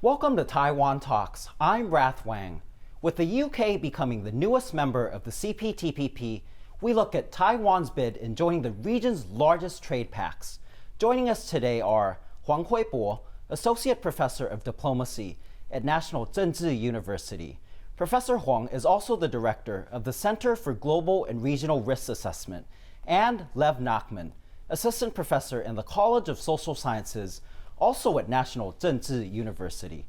Welcome to Taiwan Talks. I'm Rath Wang. With the UK becoming the newest member of the CPTPP, we look at Taiwan's bid in joining the region's largest trade pacts. Joining us today are Huang Kwei-bo, Associate Professor of Diplomacy at National Chengchi University. Professor Huang is also the Director of the Center for Global and Regional Risk Assessment, and Lev Nachman, Assistant Professor in the College of Social Sciences, also at National Chengchi University.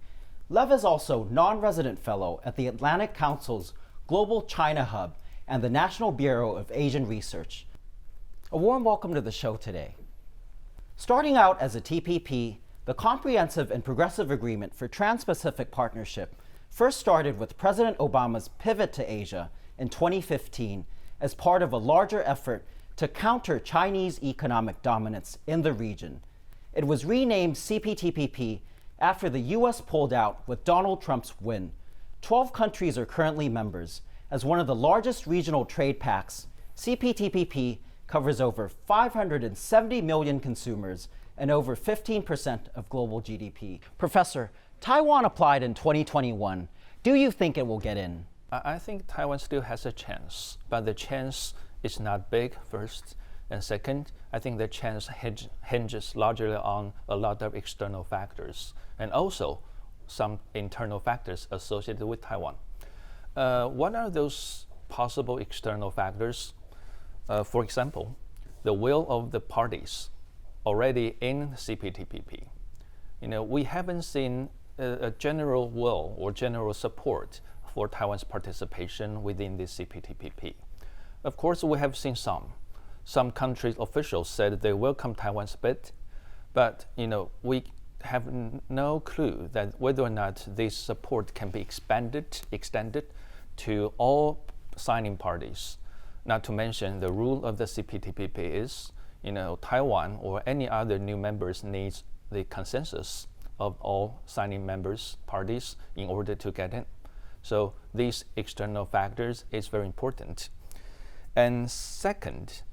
Lev is also non-resident fellow at the Atlantic Council's Global China Hub and the National Bureau of Asian Research. A warm welcome to the show today. Starting out as a TPP, the Comprehensive and Progressive Agreement for Trans-Pacific Partnership first started with President Obama's pivot to Asia in 2015 as part of a larger effort to counter Chinese economic dominance in the region. It was renamed CPTPP after the U.S. pulled out with Donald Trump's win. 12 countries are currently members. As one of the largest regional trade pacts, CPTPP covers over 570 million consumers and over 15% of global GDP. Professor, Taiwan applied in 2021. Do you think it will get in? I think Taiwan still has a chance, but the chance is not big, first. And second, I think the chance hinges largely on a lot of external factors and also some internal factors associated with Taiwan. What are those possible external factors? For example, the will of the parties already in CPTPP. We haven't seen a general will or general support for Taiwan's participation within the CPTPP. Of course, we have seen some. Some countries' officials said they welcome Taiwan's bid, but we have no clue that whether or not this support can be extended to all signing parties. Not to mention the rule of the CPTPP is, Taiwan or any other new members needs the consensus of all signing parties in order to get in. So these external factors is very important. And second,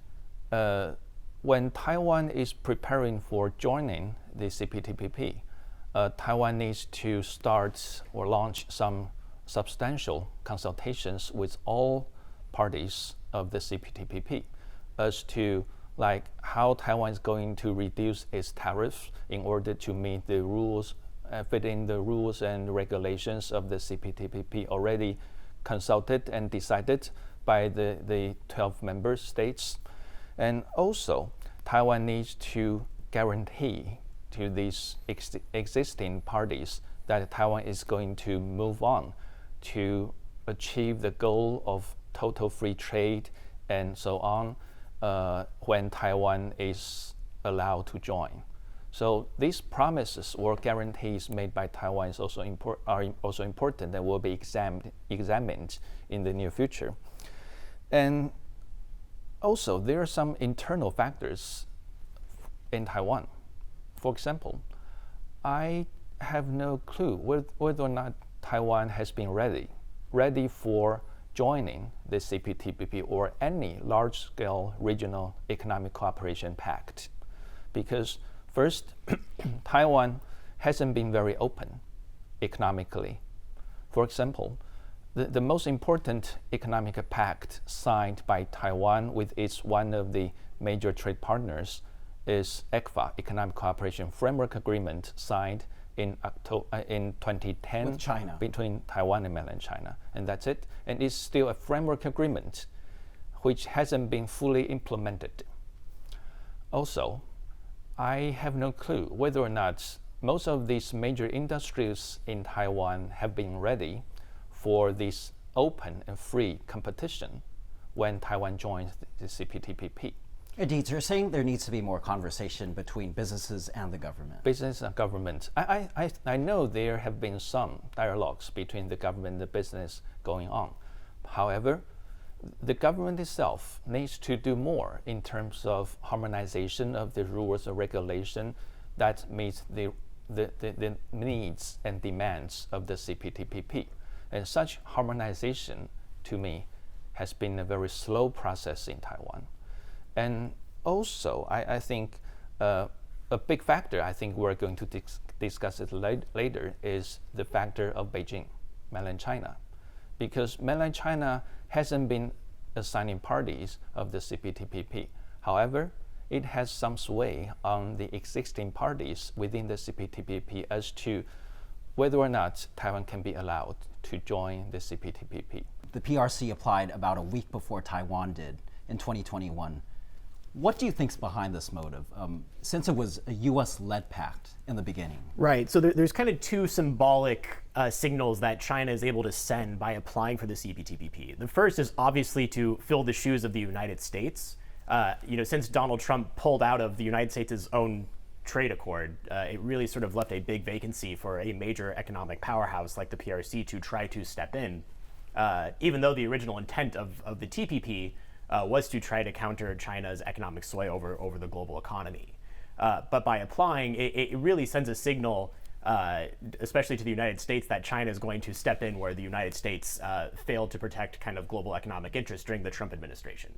when Taiwan is preparing for joining the CPTPP, Taiwan needs to start or launch some substantial consultations with all parties of the CPTPP as to how Taiwan is going to reduce its tariffs in order to meet the rules, fit in the rules and regulations of the CPTPP already consulted and decided by the 12 member states. And also, Taiwan needs to guarantee to these existing parties that Taiwan is going to move on to achieve the goal of total free trade and so on when Taiwan is allowed to join. So these promises or guarantees made by Taiwan are also important and will be examined in the near future. And also, there are some internal factors in Taiwan. For example, I have no clue whether or not Taiwan has been ready for joining the CPTPP or any large-scale regional economic cooperation pact. Because first, Taiwan hasn't been very open economically. For example, the most important economic pact signed by Taiwan with one of the major trade partners is ECFA, Economic Cooperation Framework Agreement, signed in 2010 with China, between Taiwan and mainland China. And that's it. And it's still a framework agreement which hasn't been fully implemented. Also, I have no clue whether or not most of these major industries in Taiwan have been ready for this open and free competition when Taiwan joins the CPTPP. Indeed, you're saying there needs to be more conversation between businesses and the government. Business and government. I know there have been some dialogues between the government and the business going on. However, the government itself needs to do more in terms of harmonization of the rules and regulation that meets the needs and demands of the CPTPP. And such harmonization, to me, has been a very slow process in Taiwan. And also, I think a big factor I think we're going to discuss it later, is the factor of Beijing, mainland China. Because mainland China hasn't been assigning parties of the CPTPP. However, it has some sway on the existing parties within the CPTPP as to whether or not Taiwan can be allowed to join the CPTPP. The PRC applied about a week before Taiwan did in 2021. What do you think's behind this motive, since it was a U.S.-led pact in the beginning? Right. So there's kind of two symbolic signals that China is able to send by applying for the CPTPP. The first is obviously to fill the shoes of the United States. Since Donald Trump pulled out of the United States' own trade accord, it really sort of left a big vacancy for a major economic powerhouse like the PRC to try to step in, even though the original intent of the TPP was to try to counter China's economic sway over the global economy. But by applying, it really sends a signal, especially to the United States, that China is going to step in where the United States failed to protect kind of global economic interests during the Trump administration.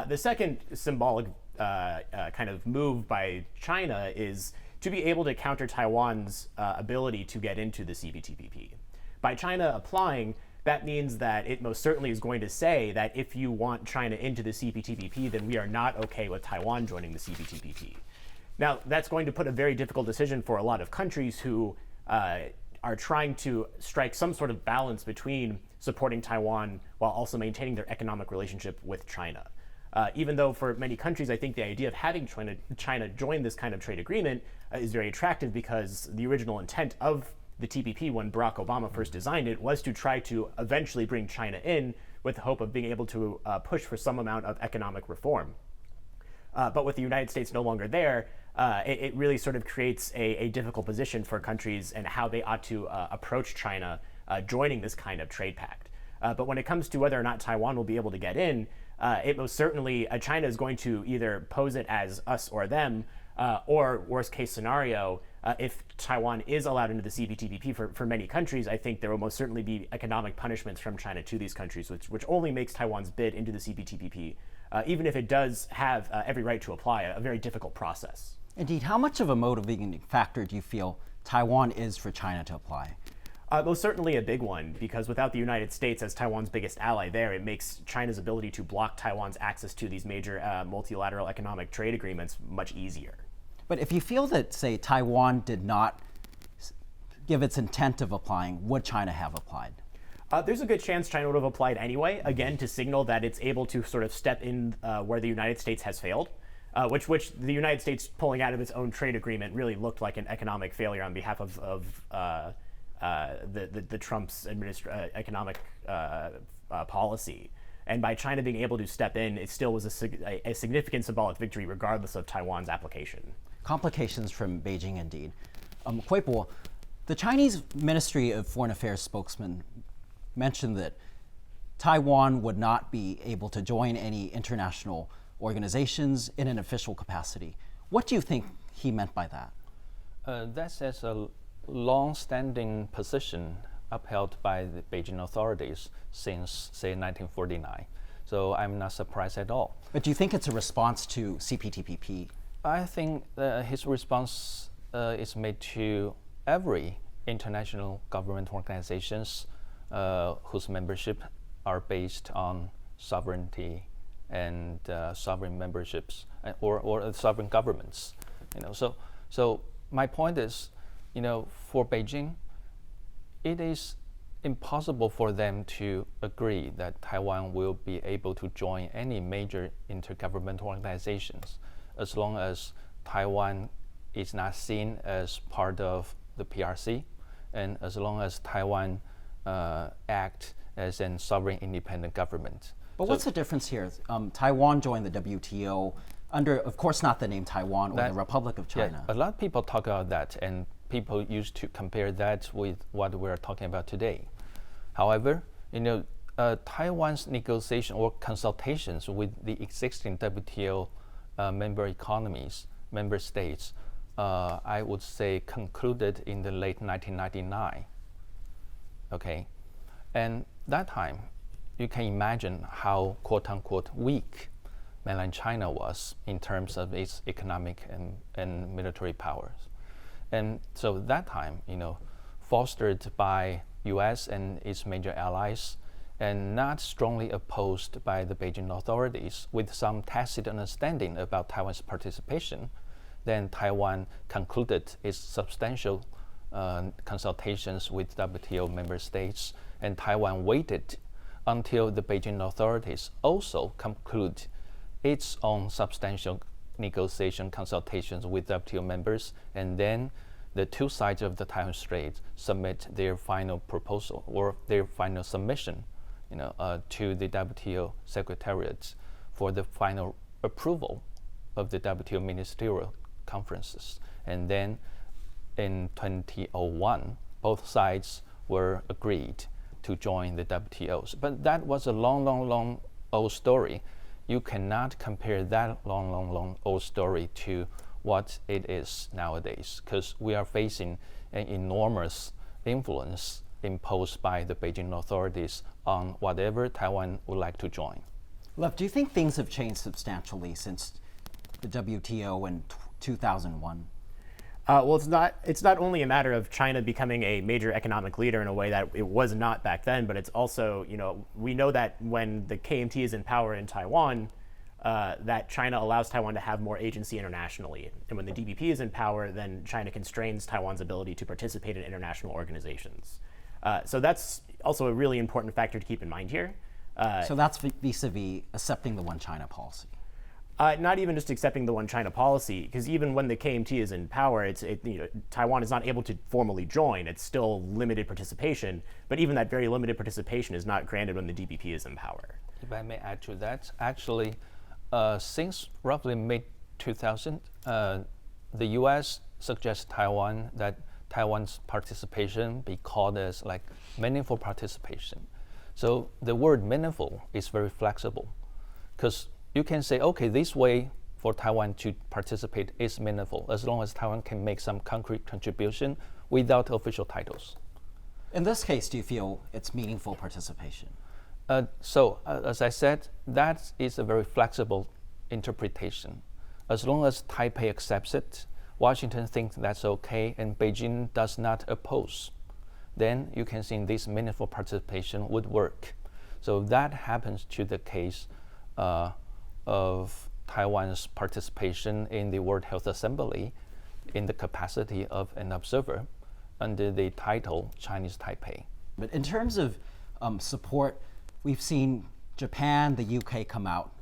The second symbolic kind of move by China is to be able to counter Taiwan's ability to get into the CPTPP. By China applying, that means that it most certainly is going to say that if you want China into the CPTPP, then we are not okay with Taiwan joining the CPTPP. Now, that's going to put a very difficult decision for a lot of countries who are trying to strike some sort of balance between supporting Taiwan while also maintaining their economic relationship with China. Even though for many countries, I think the idea of having China join this kind of trade agreement is very attractive, because the original intent of the TPP when Barack Obama first designed it was to try to eventually bring China in with the hope of being able to push for some amount of economic reform. But with the United States no longer there, it really sort of creates a difficult position for countries and how they ought to approach China joining this kind of trade pact. But when it comes to whether or not Taiwan will be able to get in, it most certainly, China is going to either pose it as us or them, or worst case scenario, if Taiwan is allowed into the CPTPP for many countries, I think there will most certainly be economic punishments from China to these countries, which only makes Taiwan's bid into the CPTPP, even if it does have every right to apply, a very difficult process. Indeed, how much of a motivating factor do you feel Taiwan is for China to apply? Most certainly a big one, because without the United States as Taiwan's biggest ally there, it makes China's ability to block Taiwan's access to these major multilateral economic trade agreements much easier. But if you feel that, say, Taiwan did not give its intent of applying, would China have applied? There's a good chance China would have applied anyway, again, to signal that it's able to sort of step in where the United States has failed, which the United States pulling out of its own trade agreement really looked like an economic failure on behalf of the Trump's economic policy. And by China being able to step in, it still was a significant symbolic victory regardless of Taiwan's application. Complications from Beijing, indeed. Kwei-bo, the Chinese Ministry of Foreign Affairs spokesman mentioned that Taiwan would not be able to join any international organizations in an official capacity. What do you think he meant by that? That's a long-standing position upheld by the Beijing authorities since, say, 1949. So I'm not surprised at all. But do you think it's a response to CPTPP? I think his response is made to every international government organizations whose membership are based on sovereignty and sovereign memberships or sovereign governments. So my point is, for Beijing, it is impossible for them to agree that Taiwan will be able to join any major intergovernmental organizations as long as Taiwan is not seen as part of the PRC, and as long as Taiwan act as a sovereign independent government. But what's the difference here? Taiwan joined the WTO under, of course, not the name Taiwan or the Republic of China. Yeah, a lot of people talk about that, and people used to compare that with what we're talking about today. However, Taiwan's negotiation or consultations with the existing WTO member states, I would say concluded in the late 1999. Okay, and that time, you can imagine how quote-unquote weak mainland China was in terms of its economic and military powers. And so that time, fostered by U.S. and its major allies, and not strongly opposed by the Beijing authorities, with some tacit understanding about Taiwan's participation, then Taiwan concluded its substantial consultations with WTO member states, and Taiwan waited until the Beijing authorities also conclude its own substantial negotiation consultations with WTO members, and then the two sides of the Taiwan Strait submit their final proposal or their final submission, to the WTO Secretariat for the final approval of the WTO ministerial conferences. And then in 2001, both sides were agreed to join the WTOs. But that was a long old story. You cannot compare that long old story to what it is nowadays, because we are facing an enormous influence imposed by the Beijing authorities on whatever Taiwan would like to join. Lev, do you think things have changed substantially since the WTO in 2001? Well, it's not only a matter of China becoming a major economic leader in a way that it was not back then, but it's also, we know that when the KMT is in power in Taiwan, that China allows Taiwan to have more agency internationally. And when the DPP is in power, then China constrains Taiwan's ability to participate in international organizations. So that's also a really important factor to keep in mind here. So that's vis-a-vis accepting the one China policy. Not even just accepting the one China policy, because even when the KMT is in power, Taiwan is not able to formally join. It's still limited participation, but even that very limited participation is not granted when the DPP is in power. If I may add to that, actually, since roughly mid-2000, the U.S. suggests Taiwan that Taiwan's participation be called as meaningful participation. So the word meaningful is very flexible, because you can say, okay, this way for Taiwan to participate is meaningful, as long as Taiwan can make some concrete contribution without official titles. In this case, do you feel it's meaningful participation? As I said, that is a very flexible interpretation. As long as Taipei accepts it, Washington thinks that's okay, and Beijing does not oppose, then you can see this meaningful participation would work. So that happens to the case of Taiwan's participation in the World Health Assembly in the capacity of an observer under the title Chinese Taipei. But in terms of support, we've seen Japan, the UK come out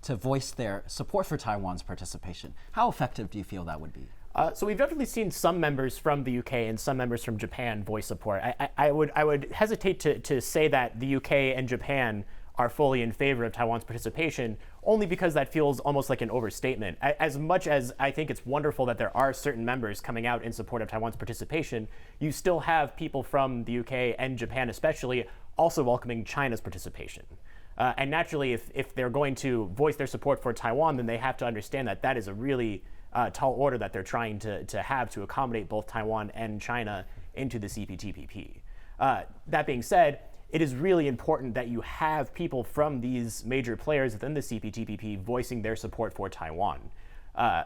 to voice their support for Taiwan's participation. How effective do you feel that would be? So we've definitely seen some members from the UK and some members from Japan voice support. I would hesitate to say that the UK and Japan are fully in favor of Taiwan's participation, only because that feels almost like an overstatement. As much as I think it's wonderful that there are certain members coming out in support of Taiwan's participation, you still have people from the UK and Japan especially also welcoming China's participation. And naturally, if they're going to voice their support for Taiwan, then they have to understand that that is a really tall order that they're trying to have to accommodate both Taiwan and China into the CPTPP. That being said, it is really important that you have people from these major players within the CPTPP voicing their support for Taiwan.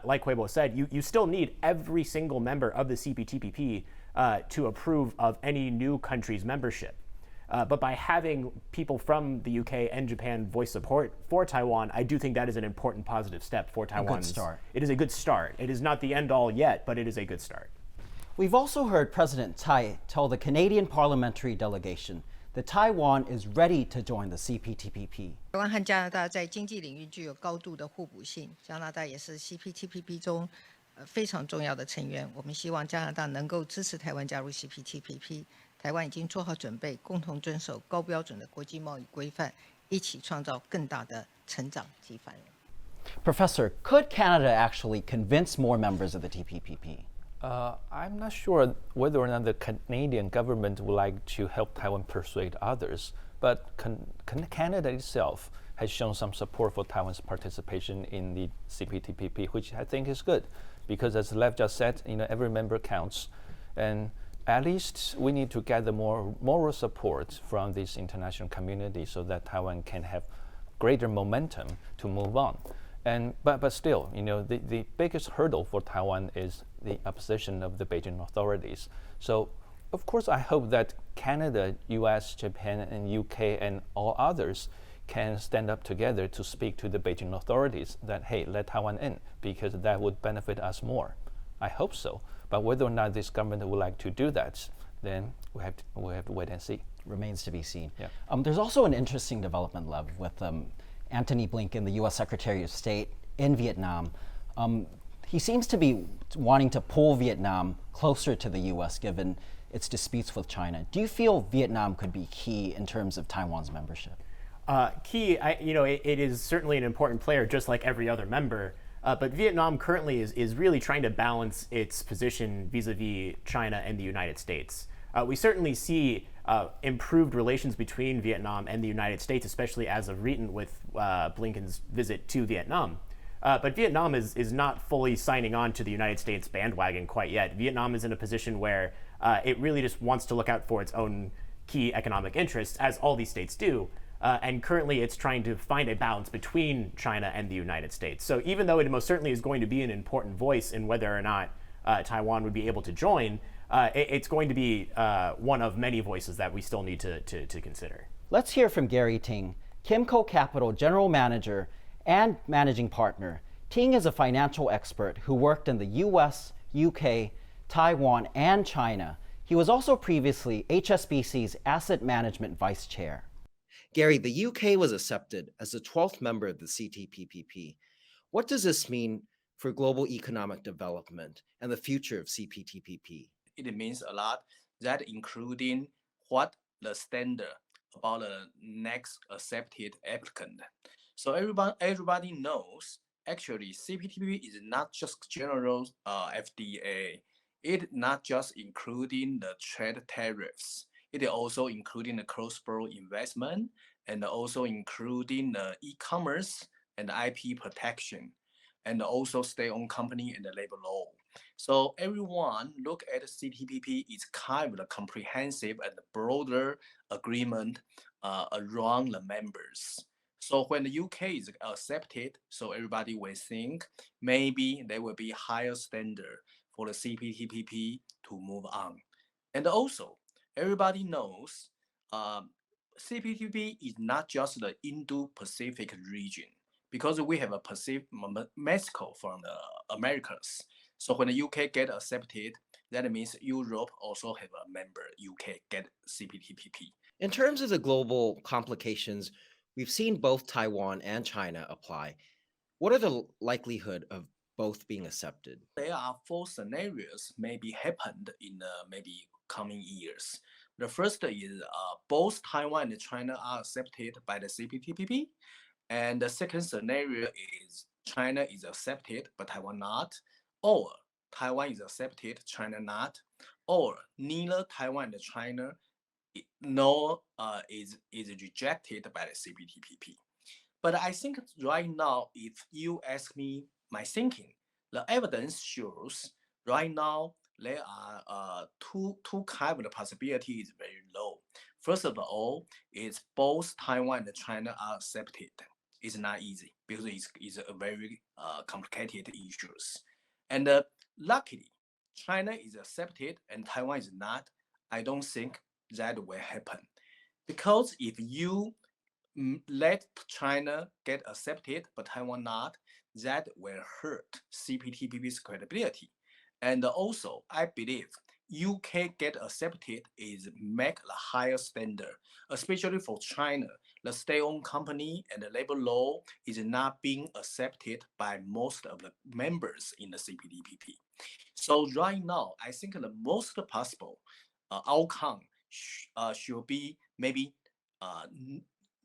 Like Kwei-bo said, you still need every single member of the CPTPP to approve of any new country's membership. But by having people from the UK and Japan voice support for Taiwan, I do think that is an important positive step for Taiwan. A good start. It is a good start. It is not the end all yet, but it is a good start. We've also heard President Tsai tell the Canadian parliamentary delegation that Taiwan is ready to join the CPTPP. 台湾和加拿大在经济领域具有高度的互补性，加拿大也是 CPTPP 中非常重要的成员。我们希望加拿大能够支持台湾加入 CPTPP。台湾已经做好准备，共同遵守高标准的国际贸易规范，一起创造更大的成长及繁荣。Professor, could Canada actually convince more members of the TPPP? I'm not sure whether or not the Canadian government would like to help Taiwan persuade others, but Canada itself has shown some support for Taiwan's participation in the CPTPP, which I think is good, because as Lev just said, every member counts, and at least we need to gather more moral support from this international community so that Taiwan can have greater momentum to move on. But still, the biggest hurdle for Taiwan is the opposition of the Beijing authorities. So, of course, I hope that Canada, US, Japan, and UK, and all others can stand up together to speak to the Beijing authorities that, hey, let Taiwan in, because that would benefit us more. I hope so. But whether or not this government would like to do that, then we have to wait and see. Remains to be seen. Yeah. There's also an interesting development, Lev, with Antony Blinken, the U.S. Secretary of State, in Vietnam. He seems to be wanting to pull Vietnam closer to the U.S. given its disputes with China. Do you feel Vietnam could be key in terms of Taiwan's membership? It is certainly an important player, just like every other member. But Vietnam currently is really trying to balance its position vis-a-vis China and the United States. We certainly see improved relations between Vietnam and the United States, especially as of recent with Blinken's visit to Vietnam. But Vietnam is not fully signing on to the United States bandwagon quite yet. Vietnam is in a position where it really just wants to look out for its own key economic interests, as all these states do. And currently it's trying to find a balance between China and the United States. So even though it most certainly is going to be an important voice in whether or not Taiwan would be able to join, it's going to be one of many voices that we still need to consider. Let's hear from Gary Ting, KYMCO Capital General Manager and Managing Partner. Ting is a financial expert who worked in the US, UK, Taiwan, and China. He was also previously HSBC's Asset Management Vice Chair. Gary, the UK was accepted as the 12th member of the CPTPP. What does this mean for global economic development and the future of CPTPP? It means a lot, that including what the standard about the next accepted applicant. So everybody knows, actually, CPTPP is not just general FDA. It not just including the trade tariffs. It is also including the cross-border investment and also including the e-commerce and IP protection, and also state-owned company and the labor law. So everyone look at CPTPP is kind of a comprehensive and broader agreement around the members. So when the UK is accepted, so everybody will think maybe there will be higher standard for the CPTPP to move on. And also, everybody knows CPTPP is not just the Indo-Pacific region, because we have a Pacific Mexico from the Americas. So when the UK get accepted, that means Europe also have a member, UK get CPTPP. In terms of the global complications, we've seen both Taiwan and China apply. What are the likelihood of both being accepted? There are 4 scenarios maybe happened in maybe coming years. The first is both Taiwan and China are accepted by the CPTPP. And the second scenario is China is accepted, but Taiwan not. Or Taiwan is accepted, China not. Or neither Taiwan and China is rejected by the CPTPP. But I think right now, if you ask me my thinking, the evidence shows right now there are two kinds of possibility is very low. First of all, is both Taiwan and China are accepted. It's not easy because it's a very complicated issues. And luckily, China is accepted and Taiwan is not. I don't think that will happen, because if you let China get accepted but Taiwan not, that will hurt CPTPP's credibility. And also, I believe UK get accepted is make the higher standard, especially for China. The state-owned company and the labor law is not being accepted by most of the members in the CPTPP. So right now, I think the most possible outcome should be maybe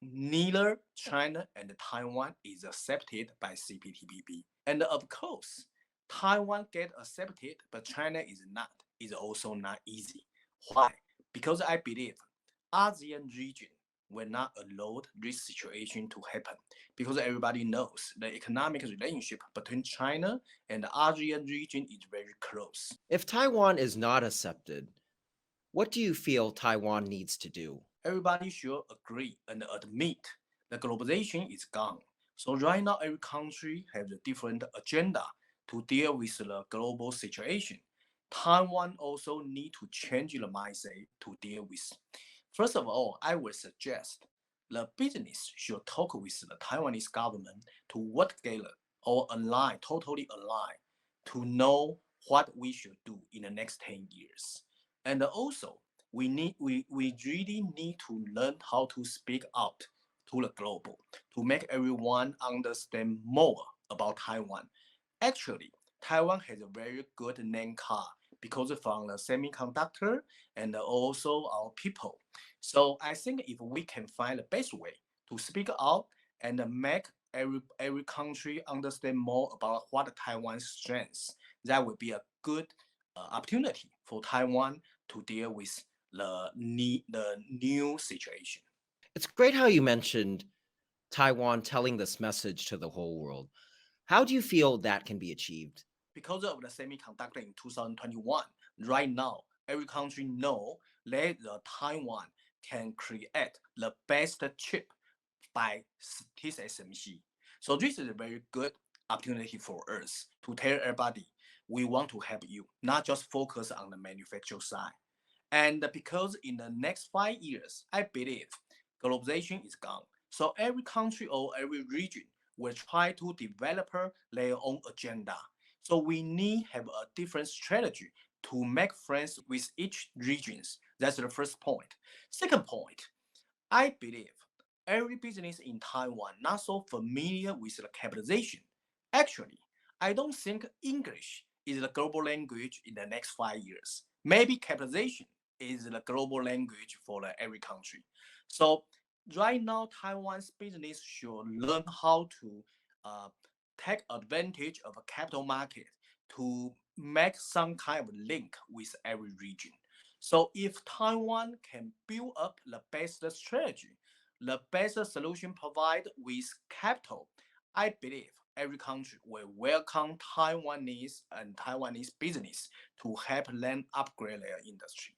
neither China and Taiwan is accepted by CPTPP. And of course, Taiwan get accepted, but China is not. Is also not easy. Why? Because I believe ASEAN region will not allow this situation to happen, because everybody knows the economic relationship between China and the ASEAN region is very close. If Taiwan is not accepted, what do you feel Taiwan needs to do? Everybody should agree and admit the globalization is gone. So right now, every country has a different agenda to deal with the global situation. Taiwan also need to change the mindset to deal with. First of all, I would suggest the business should talk with the Taiwanese government to work together or align, totally align, to know what we should do in the next 10 years. And also, we really need to learn how to speak out to the global to make everyone understand more about Taiwan. Actually, Taiwan has a very good name card because from the semiconductor and also our people. So I think if we can find the best way to speak out and make every country understand more about what Taiwan's strengths, that would be a good opportunity for Taiwan to deal with the new situation. It's great how you mentioned Taiwan telling this message to the whole world. How do you feel that can be achieved? Because of the semiconductor in 2021, right now, every country know that the Taiwan can create the best chip by TSMC. So this is a very good opportunity for us to tell everybody we want to help you, not just focus on the manufacturing side. And because in the next 5 years, I believe globalization is gone. So every country or every region will try to develop their own agenda. So we need to have a different strategy to make friends with each regions. That's the first point. Second point, I believe every business in Taiwan not so familiar with the capitalization. Actually, I don't think English is the global language in the next 5 years. Maybe capitalization is the global language for every country. So right now, Taiwan's business should learn how to take advantage of a capital market to make some kind of link with every region. So if Taiwan can build up the best strategy, the best solution provided with capital, I believe every country will welcome Taiwanese and Taiwanese business to help them upgrade their industry.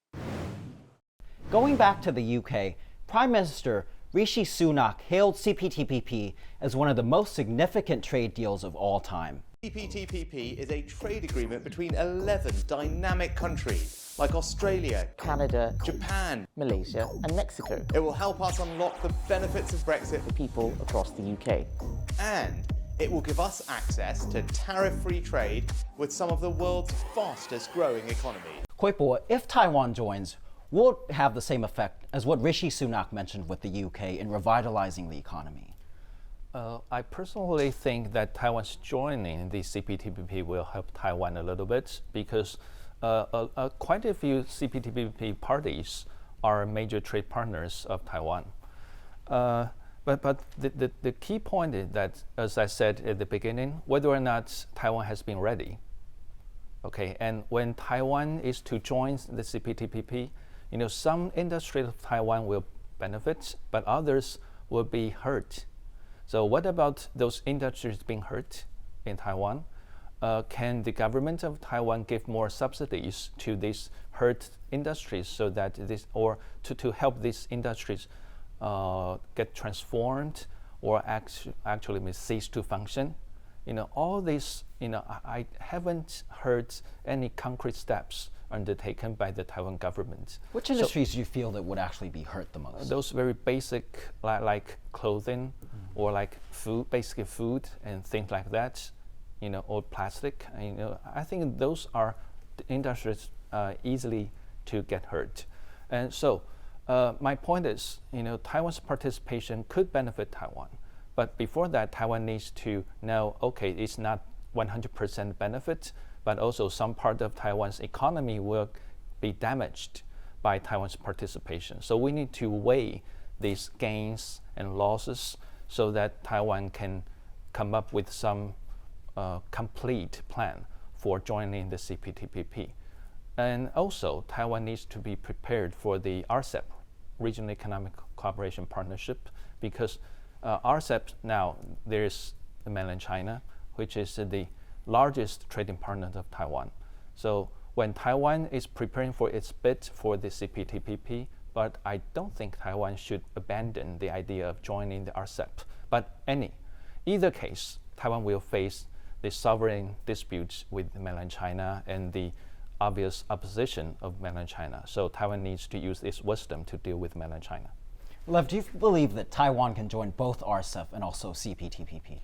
Going back to the UK, Prime Minister Rishi Sunak hailed CPTPP as one of the most significant trade deals of all time. CPTPP is a trade agreement between 11 dynamic countries like Australia, Canada, Japan, Malaysia and Mexico. It will help us unlock the benefits of Brexit for people across the UK. And it will give us access to tariff-free trade with some of the world's fastest growing economies. Kwei-bo, if Taiwan joins, will it have the same effect as what Rishi Sunak mentioned with the UK in revitalizing the economy? I personally think that Taiwan's joining the CPTPP will help Taiwan a little bit because quite a few CPTPP parties are major trade partners of Taiwan. But the key point is that, as I said at the beginning, whether or not Taiwan has been ready. Okay, and when Taiwan is to join the CPTPP, some industries of Taiwan will benefit, but others will be hurt. So what about those industries being hurt in Taiwan? Can the government of Taiwan give more subsidies to these hurt industries so that or to help these industries get transformed or actually cease to function? All this, I haven't heard any concrete steps undertaken by the Taiwan government. Which industries do you feel that would actually be hurt the most? Those very basic, like clothing, or like food, basically food and things like that, or plastic. I think those are the industries easily to get hurt. And so my point is, Taiwan's participation could benefit Taiwan. But before that, Taiwan needs to know, okay, it's not 100% benefit, but also some part of Taiwan's economy will be damaged by Taiwan's participation. So we need to weigh these gains and losses so that Taiwan can come up with some complete plan for joining the CPTPP. And also, Taiwan needs to be prepared for the RCEP, Regional Economic Cooperation Partnership, because RCEP now, there's mainland China, which is the largest trading partner of Taiwan. So when Taiwan is preparing for its bid for the CPTPP, but I don't think Taiwan should abandon the idea of joining the RCEP. But either case, Taiwan will face the sovereign disputes with mainland China and the obvious opposition of mainland China. So Taiwan needs to use its wisdom to deal with mainland China. Lev, do you believe that Taiwan can join both RSF and also CPTPP?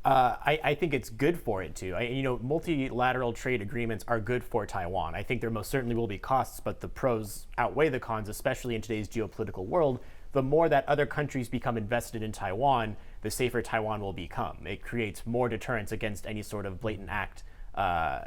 I think it's good for it to. Multilateral trade agreements are good for Taiwan. I think there most certainly will be costs, but the pros outweigh the cons, especially in today's geopolitical world. The more that other countries become invested in Taiwan, the safer Taiwan will become. It creates more deterrence against any sort of blatant act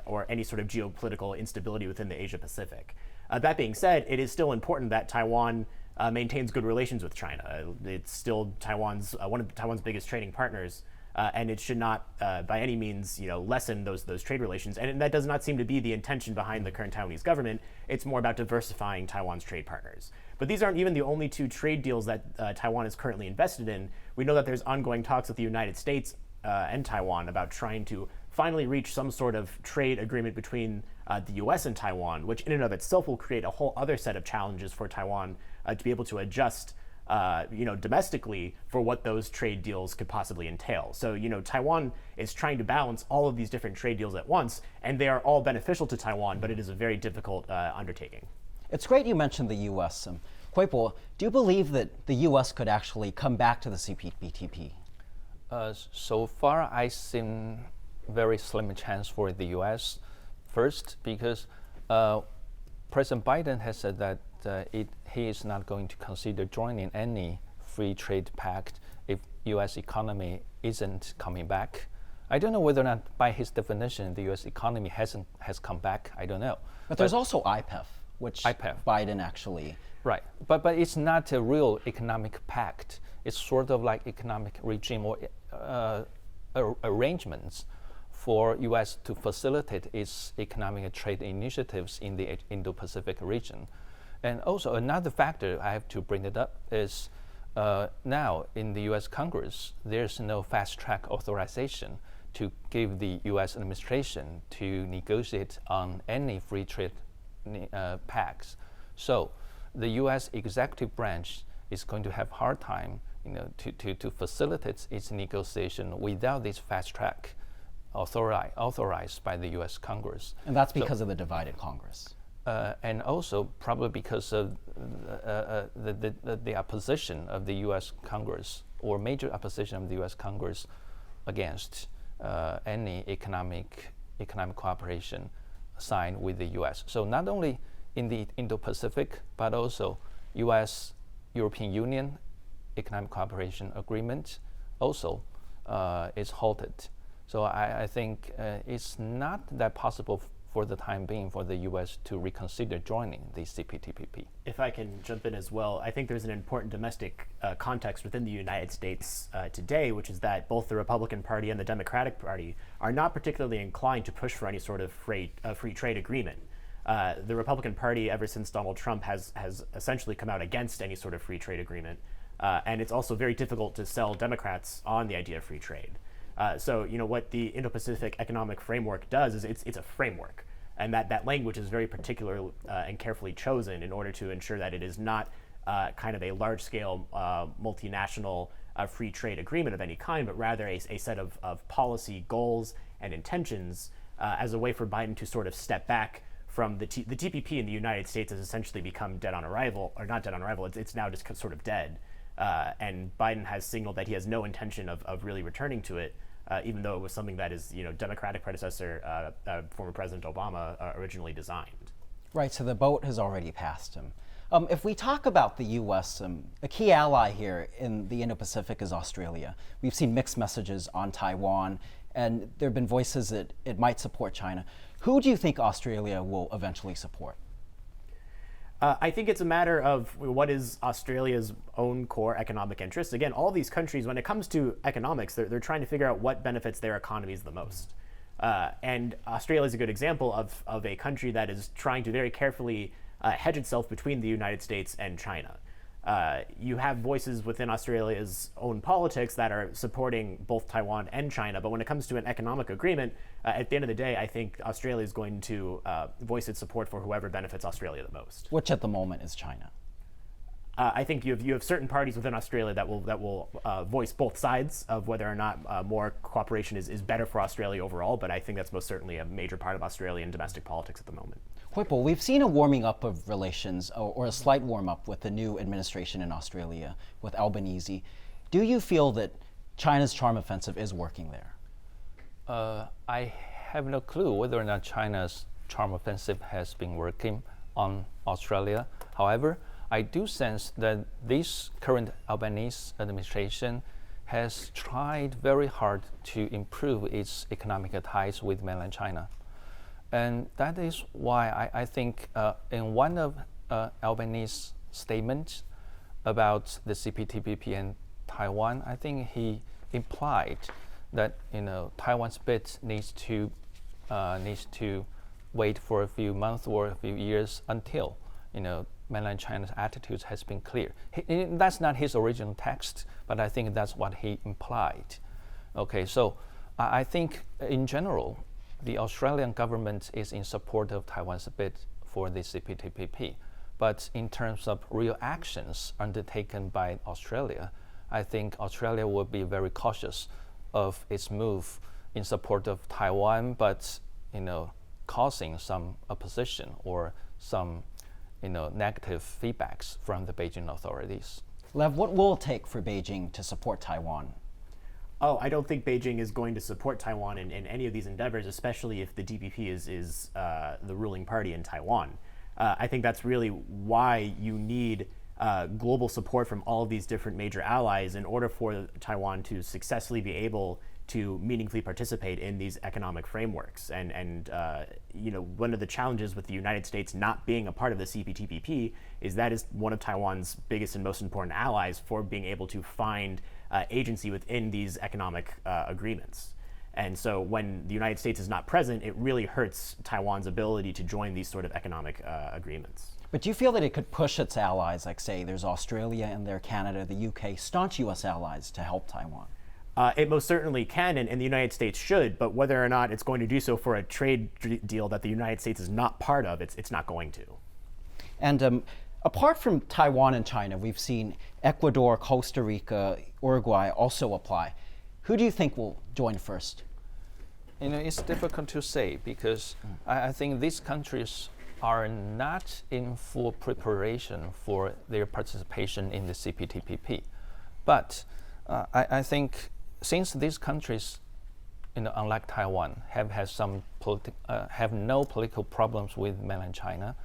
or any sort of geopolitical instability within the Asia Pacific. That being said, it is still important that Taiwan maintains good relations with China. It's still Taiwan's one of Taiwan's biggest trading partners. And it should not, by any means, lessen those trade relations. And that does not seem to be the intention behind the current Taiwanese government. It's more about diversifying Taiwan's trade partners. But these aren't even the only two trade deals that Taiwan is currently invested in. We know that there's ongoing talks with the United States and Taiwan about trying to finally reach some sort of trade agreement between the U.S. and Taiwan, which in and of itself will create a whole other set of challenges for Taiwan to be able to adjust domestically for what those trade deals could possibly entail. So, Taiwan is trying to balance all of these different trade deals at once, and they are all beneficial to Taiwan, but it is a very difficult undertaking. It's great you mentioned the U.S. Kwei-bo, do you believe that the U.S. could actually come back to the CPTPP? So far, I see very slim chance for the U.S. First, because President Biden has said that he is not going to consider joining any free trade pact if U.S. economy isn't coming back. I don't know whether or not, by his definition, the U.S. economy has come back. I don't know. But there's also IPEF, which IPEF. Biden actually. Right, but it's not a real economic pact. It's sort of like economic regime or arrangements for U.S. to facilitate its economic trade initiatives in the Indo-Pacific region. And also another factor I have to bring it up is now in the U.S. Congress, there's no fast-track authorization to give the U.S. administration to negotiate on any free trade pacts. So the U.S. executive branch is going to have a hard time to facilitate its negotiation without this fast-track authorized by the U.S. Congress. And that's because of the divided Congress. And also probably because of the opposition of the U.S. Congress, or major opposition of the U.S. Congress against any economic cooperation signed with the U.S. So not only in the Indo-Pacific, but also U.S.-European Union economic cooperation agreement also is halted. So I think it's not that possible for the time being for the U.S. to reconsider joining the CPTPP. If I can jump in as well, I think there's an important domestic context within the United States today, which is that both the Republican Party and the Democratic Party are not particularly inclined to push for any sort of free trade agreement. The Republican Party, ever since Donald Trump, has essentially come out against any sort of free trade agreement. And it's also very difficult to sell Democrats on the idea of free trade. So what the Indo-Pacific Economic Framework does is it's a framework, and that language is very particular and carefully chosen in order to ensure that it is not kind of a large-scale multinational free trade agreement of any kind, but rather a set of policy goals and intentions as a way for Biden to sort of step back from the TPP in the United States has essentially become dead on arrival, or not dead on arrival, it's now just sort of dead. And Biden has signaled that he has no intention of really returning to it, even though it was something that his Democratic predecessor, former President Obama, originally designed. Right, so the boat has already passed him. If we talk about the U.S., a key ally here in the Indo-Pacific is Australia. We've seen mixed messages on Taiwan, and there have been voices that it might support China. Who do you think Australia will eventually support? I think it's a matter of what is Australia's own core economic interests. Again, all these countries, when it comes to economics, they're trying to figure out what benefits their economies the most. And Australia is a good example of a country that is trying to very carefully hedge itself between the United States and China. You have voices within Australia's own politics that are supporting both Taiwan and China, but when it comes to an economic agreement, at the end of the day, I think Australia is going to voice its support for whoever benefits Australia the most. Which at the moment is China. I think you have certain parties within Australia that will voice both sides of whether or not more cooperation is better for Australia overall. But I think that's most certainly a major part of Australian domestic politics at the moment. Kwei-bo, we've seen a warming up of relations, or a slight warm up with the new administration in Australia with Albanese. Do you feel that China's charm offensive is working there? I have no clue whether or not China's charm offensive has been working on Australia. However, I do sense that this current Albanese administration has tried very hard to improve its economic ties with mainland China. And that is why I think in one of Albanese's statements about the CPTPP and Taiwan, I think he implied that Taiwan's bid needs to wait for a few months or a few years until mainland China's attitudes has been clear. That's not his original text, but I think that's what he implied. Okay, so I think in general, the Australian government is in support of Taiwan's bid for the CPTPP. But in terms of real actions undertaken by Australia, I think Australia will be very cautious of its move in support of Taiwan, but causing some opposition or some negative feedbacks from the Beijing authorities. Lev, what will it take for Beijing to support Taiwan? Oh, I don't think Beijing is going to support Taiwan in any of these endeavors, especially if the DPP is the ruling party in Taiwan. I think that's really why you need global support from all of these different major allies in order for Taiwan to successfully be able to meaningfully participate in these economic frameworks. And one of the challenges with the United States not being a part of the CPTPP is that is one of Taiwan's biggest and most important allies for being able to find agency within these economic agreements. And so when the United States is not present, it really hurts Taiwan's ability to join these sort of economic agreements. But do you feel that it could push its allies, like say there's Australia and there Canada, the UK, staunch US allies to help Taiwan? It most certainly can, and the United States should, but whether or not it's going to do so for a trade deal that the United States is not part of, it's not going to. And apart from Taiwan and China, we've seen Ecuador, Costa Rica, Uruguay also apply. Who do you think will join first? It's difficult to say because I think these countries are not in full preparation for their participation in the CPTPP. But I think since these countries, unlike Taiwan, have had have no political problems with mainland China,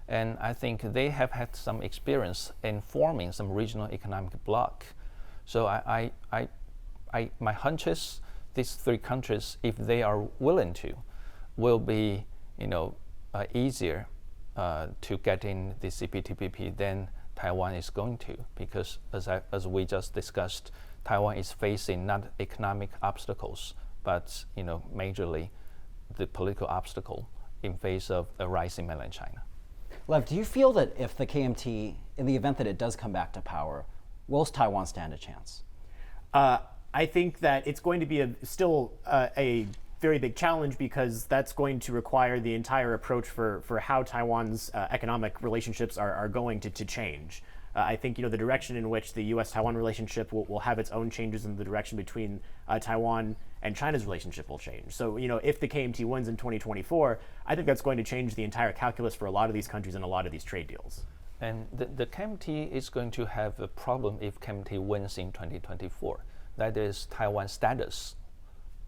and I think they have had some experience in forming some regional economic bloc. So my hunch is these three countries, if they are willing to, will be easier to get in the CPTPP than Taiwan is going to, because as we just discussed, Taiwan is facing not economic obstacles, but majorly the political obstacle in face of a rising mainland China. Lev, do you feel that if the KMT, in the event that it does come back to power, will Taiwan stand a chance? I think that it's going to be still a very big challenge because that's going to require the entire approach for how Taiwan's economic relationships are going to change. I think the direction in which the U.S.-Taiwan relationship will have its own changes, and the direction between Taiwan and China's relationship will change. So if the KMT wins in 2024, I think that's going to change the entire calculus for a lot of these countries and a lot of these trade deals. And the KMT is going to have a problem if KMT wins in 2024. That is Taiwan's status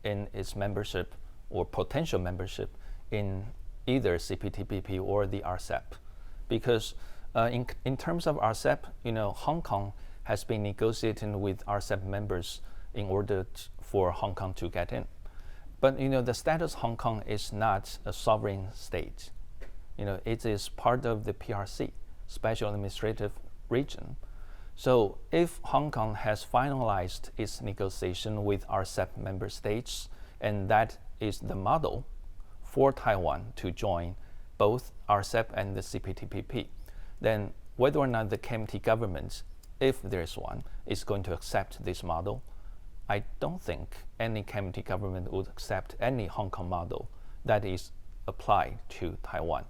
in its membership or potential membership in either CPTPP or the RCEP. Because in terms of RCEP, Hong Kong has been negotiating with RCEP members in order for Hong Kong to get in. But the status Hong Kong is not a sovereign state. It is part of the PRC, Special Administrative Region. So if Hong Kong has finalized its negotiation with RCEP member states, and that is the model for Taiwan to join both RCEP and the CPTPP, then whether or not the KMT government, if there is one, is going to accept this model, I don't think any KMT government would accept any Hong Kong model that is applied to Taiwan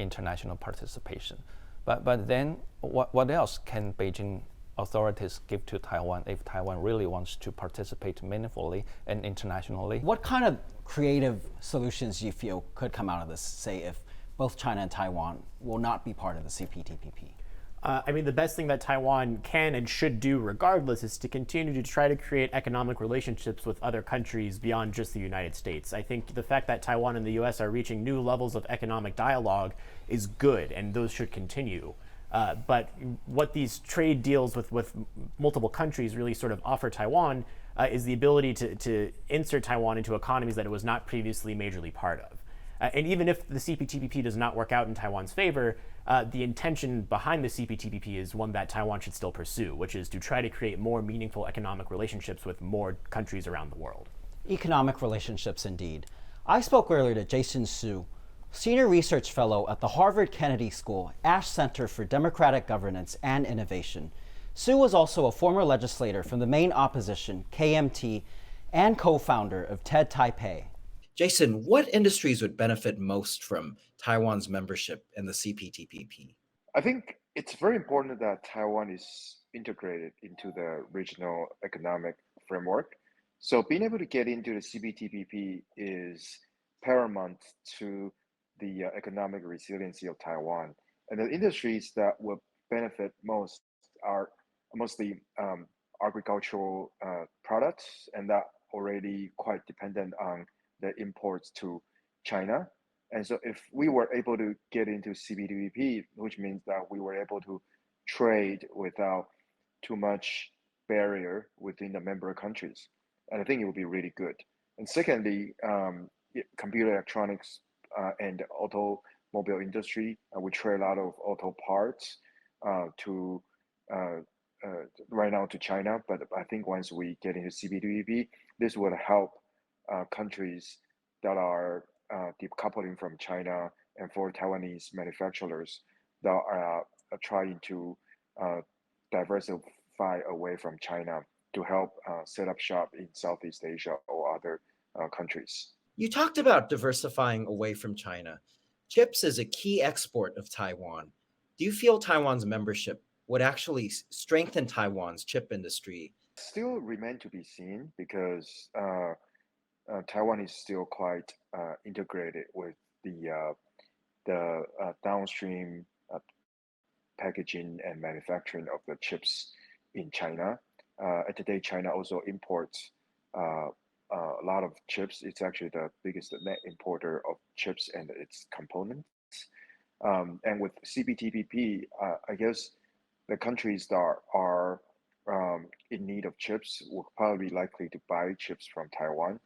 international participation. But then what else can Beijing authorities give to Taiwan if Taiwan really wants to participate meaningfully and internationally? What kind of creative solutions do you feel could come out of this, say, if both China and Taiwan will not be part of the CPTPP? I mean, the best thing that Taiwan can and should do regardless is to continue to try to create economic relationships with other countries beyond just the United States. I think the fact that Taiwan and the US are reaching new levels of economic dialogue is good, and those should continue. But what these trade deals with multiple countries really sort of offer Taiwan is the ability to insert Taiwan into economies that it was not previously majorly part of. And even if the CPTPP does not work out in Taiwan's favor, the intention behind the CPTPP is one that Taiwan should still pursue, which is to try to create more meaningful economic relationships with more countries around the world. Economic relationships, indeed. I spoke earlier to Jason Su, Senior Research Fellow at the Harvard Kennedy School Ash Center for Democratic Governance and Innovation. Su was also a former legislator from the main opposition, KMT, and co-founder of TED Taipei. Jason, what industries would benefit most from Taiwan's membership in the CPTPP? I think it's very important that Taiwan is integrated into the regional economic framework. So being able to get into the CPTPP is paramount to the economic resiliency of Taiwan. And the industries that will benefit most are mostly agricultural products, and that already quite dependent on the imports to China. And so if we were able to get into CPTPP, which means that we were able to trade without too much barrier within the member countries, and I think it would be really good. And secondly, computer electronics and automobile industry, we trade a lot of auto parts to right now to China, but I think once we get into CPTPP, this would help countries that are decoupling from China, and for Taiwanese manufacturers that are trying to diversify away from China to help set up shop in Southeast Asia or other countries. You talked about diversifying away from China. Chips is a key export of Taiwan. Do you feel Taiwan's membership would actually strengthen Taiwan's chip industry? Still remain to be seen because Taiwan is still quite integrated with the downstream packaging and manufacturing of the chips in China. And today, China also imports a lot of chips. It's actually the biggest net importer of chips and its components. And with CPTPP, I guess the countries that are in need of chips will probably be likely to buy chips from Taiwan,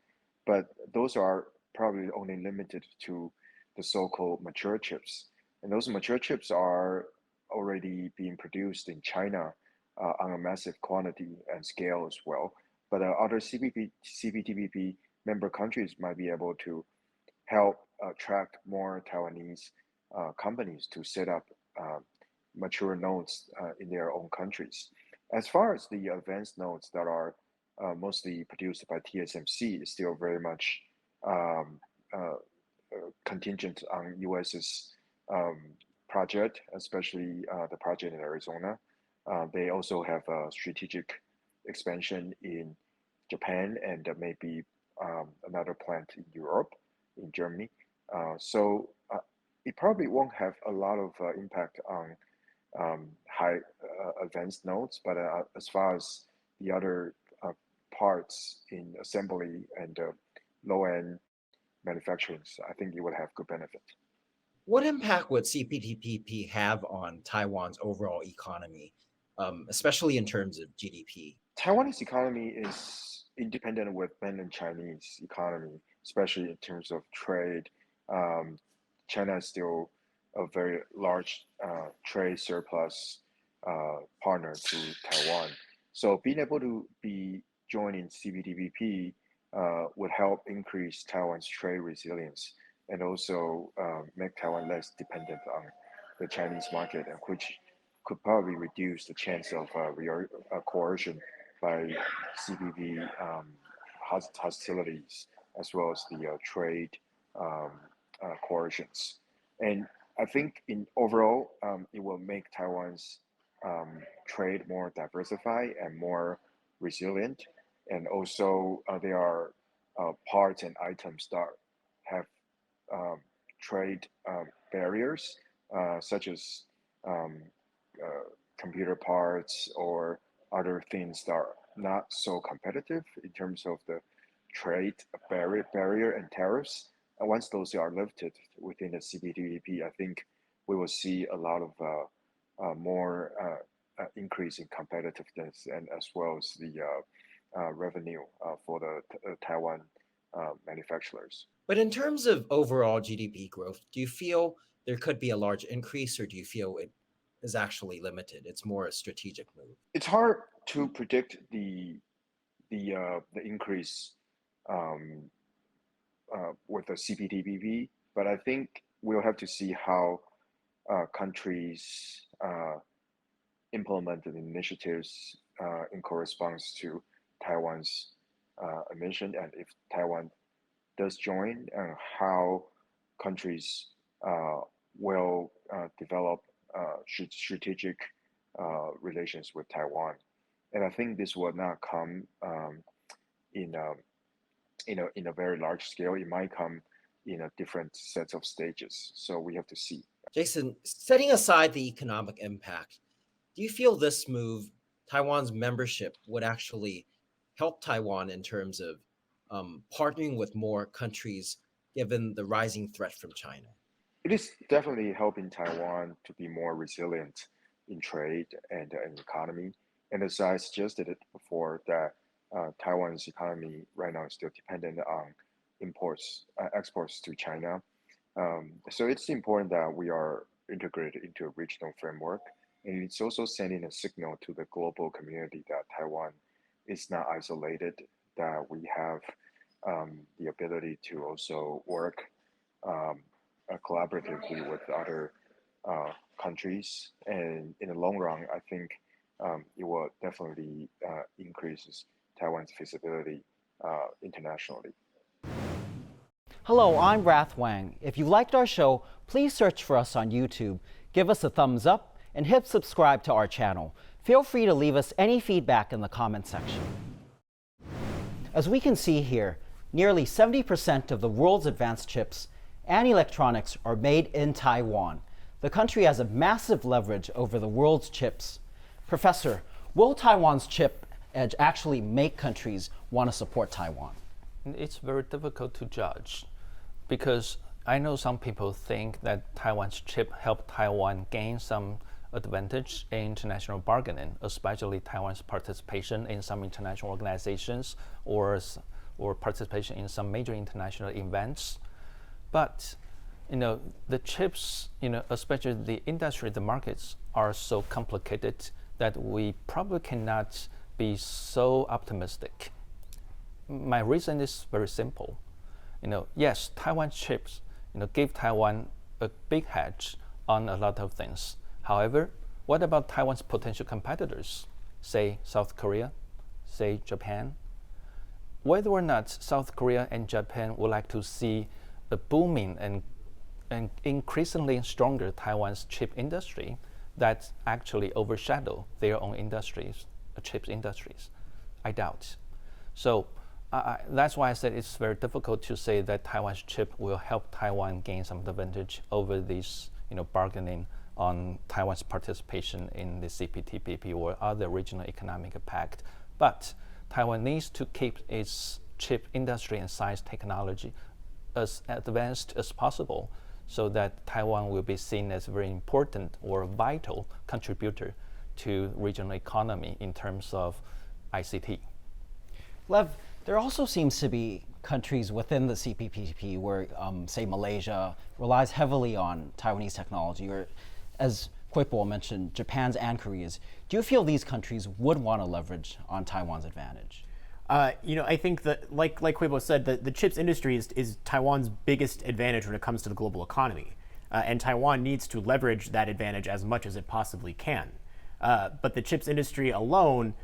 but those are probably only limited to the so-called mature chips. And those mature chips are already being produced in China on a massive quantity and scale as well. But other CPTPP member countries might be able to help attract more Taiwanese companies to set up mature nodes in their own countries. As far as the advanced nodes that are mostly produced by TSMC, is still very much contingent on US's project, especially the project in Arizona. They also have a strategic expansion in Japan and maybe another plant in Europe, in Germany. So it probably won't have a lot of impact on high advanced nodes, but as far as the other parts in assembly and low-end manufacturing, I think it would have good benefit. What impact would CPTPP have on Taiwan's overall economy, especially in terms of GDP? Taiwanese economy is independent with mainland Chinese economy, especially in terms of trade. China is still a very large trade surplus partner to Taiwan. So being able to be joining CPTPP would help increase Taiwan's trade resilience and also make Taiwan less dependent on the Chinese market, which could probably reduce the chance of coercion by CPP hostilities, as well as the trade coercions. And I think in overall, it will make Taiwan's trade more diversified and more resilient. And also, there are parts and items that have trade barriers, such as computer parts or other things that are not so competitive in terms of the trade barrier and tariffs. And once those are lifted within the CPTPP, I think we will see a lot of more increase in competitiveness and as well as the revenue for the Taiwan manufacturers. But in terms of overall GDP growth, do you feel there could be a large increase, or do you feel it is actually limited? It's more a strategic move. It's hard to predict the increase with the CPTPP, but I think we'll have to see how countries implement the initiatives in correspondence to Taiwan's admission, and if Taiwan does join, and how countries will develop strategic relations with Taiwan. And I think this will not come in a very large scale. It might come in a different sets of stages. So we have to see. Jason, setting aside the economic impact, do you feel this move, Taiwan's membership, would actually help Taiwan in terms of partnering with more countries given the rising threat from China? It is definitely helping Taiwan to be more resilient in trade and economy. And as I suggested it before, that Taiwan's economy right now is still dependent on exports to China. So it's important that we are integrated into a regional framework. And it's also sending a signal to the global community that Taiwan is not isolated, that we have the ability to also work collaboratively with other countries. And in the long run, I think it will definitely increase Taiwan's visibility internationally. Hello, I'm Rath Wang. If you liked our show, please search for us on YouTube, give us a thumbs up, and hit subscribe to our channel. Feel free to leave us any feedback in the comment section. As we can see here, nearly 70% of the world's advanced chips and electronics are made in Taiwan. The country has a massive leverage over the world's chips. Professor, will Taiwan's chip edge actually make countries want to support Taiwan? It's very difficult to judge because I know some people think that Taiwan's chip helped Taiwan gain some advantage in international bargaining, especially Taiwan's participation in some international organizations or participation in some major international events. But the chips, especially the industry, the markets are so complicated that we probably cannot be so optimistic. My reason is very simple. Yes, Taiwan chips, give Taiwan a big hedge on a lot of things. However, what about Taiwan's potential competitors, say South Korea, say Japan? Whether or not South Korea and Japan would like to see a booming and increasingly stronger Taiwan's chip industry that actually overshadow their own industries, chips industries, I doubt. So that's why I said it's very difficult to say that Taiwan's chip will help Taiwan gain some advantage over this, bargaining on Taiwan's participation in the CPTPP or other regional economic pact. But Taiwan needs to keep its chip industry and science technology as advanced as possible so that Taiwan will be seen as a very important or vital contributor to regional economy in terms of ICT. Lev, there also seems to be countries within the CPTPP where, say, Malaysia relies heavily on Taiwanese technology, or as Kwei-bo mentioned, Japan's and Korea's. Do you feel these countries would want to leverage on Taiwan's advantage? I think that, like Kwei-bo said, the chips industry is Taiwan's biggest advantage when it comes to the global economy. And Taiwan needs to leverage that advantage as much as it possibly can. But the chips industry alone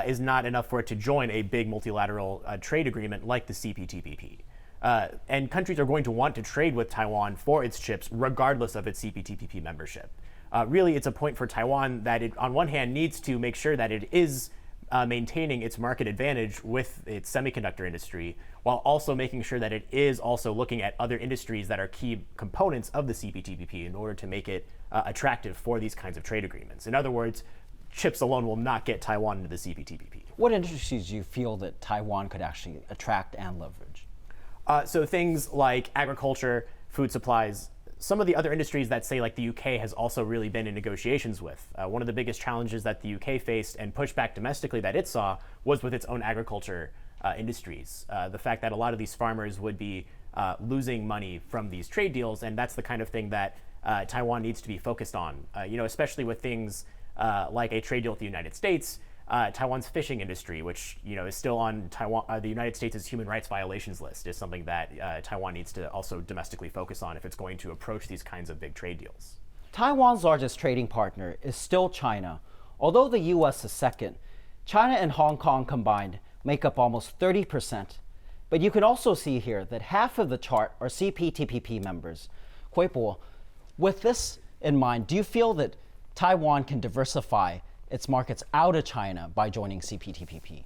is not enough for it to join a big multilateral trade agreement like the CPTPP. And countries are going to want to trade with Taiwan for its chips, regardless of its CPTPP membership. Really, it's a point for Taiwan that it, on one hand, needs to make sure that it is maintaining its market advantage with its semiconductor industry, while also making sure that it is also looking at other industries that are key components of the CPTPP in order to make it attractive for these kinds of trade agreements. In other words, chips alone will not get Taiwan into the CPTPP. What industries do you feel that Taiwan could actually attract and leverage? So things like agriculture, food supplies, some of the other industries that, say, like the UK has also really been in negotiations with. One of the biggest challenges that the UK faced and pushback domestically that it saw was with its own agriculture industries. The fact that a lot of these farmers would be losing money from these trade deals, and that's the kind of thing that Taiwan needs to be focused on, especially with things like a trade deal with the United States. Taiwan's fishing industry, which is still on the United States' human rights violations list, is something that Taiwan needs to also domestically focus on if it's going to approach these kinds of big trade deals. Taiwan's largest trading partner is still China. Although the U.S. is second, China and Hong Kong combined make up almost 30%. But you can also see here that half of the chart are CPTPP members. Kwei-bo, with this in mind, do you feel that Taiwan can diversify its markets out of China by joining CPTPP?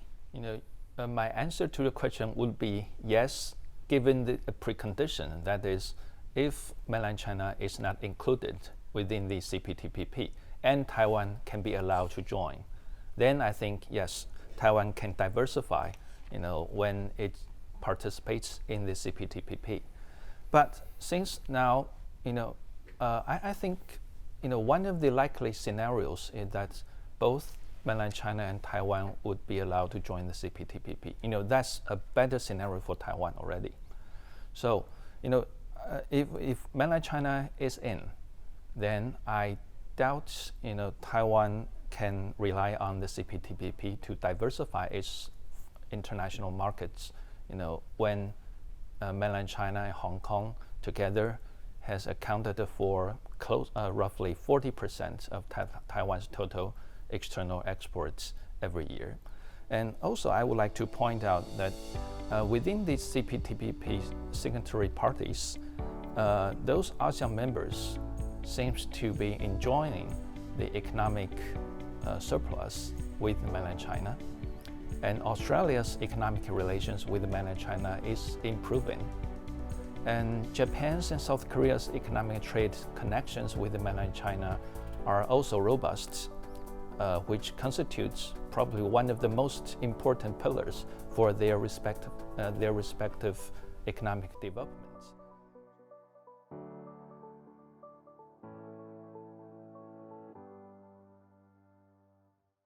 My answer to the question would be yes, given the precondition, that is, if mainland China is not included within the CPTPP and Taiwan can be allowed to join, then I think yes, Taiwan can diversify, when it participates in the CPTPP. But since now, I think, one of the likely scenarios is that both mainland China and Taiwan would be allowed to join the CPTPP. That's a better scenario for Taiwan already. So, if mainland China is in, then I doubt, Taiwan can rely on the CPTPP to diversify its international markets. When mainland China and Hong Kong together has accounted for roughly 40% of Taiwan's total external exports every year. And also, I would like to point out that within the CPTPP signatory parties, those ASEAN members seems to be enjoying the economic surplus with mainland China. And Australia's economic relations with mainland China is improving. And Japan's and South Korea's economic trade connections with mainland China are also robust, which constitutes probably one of the most important pillars for their respective economic development.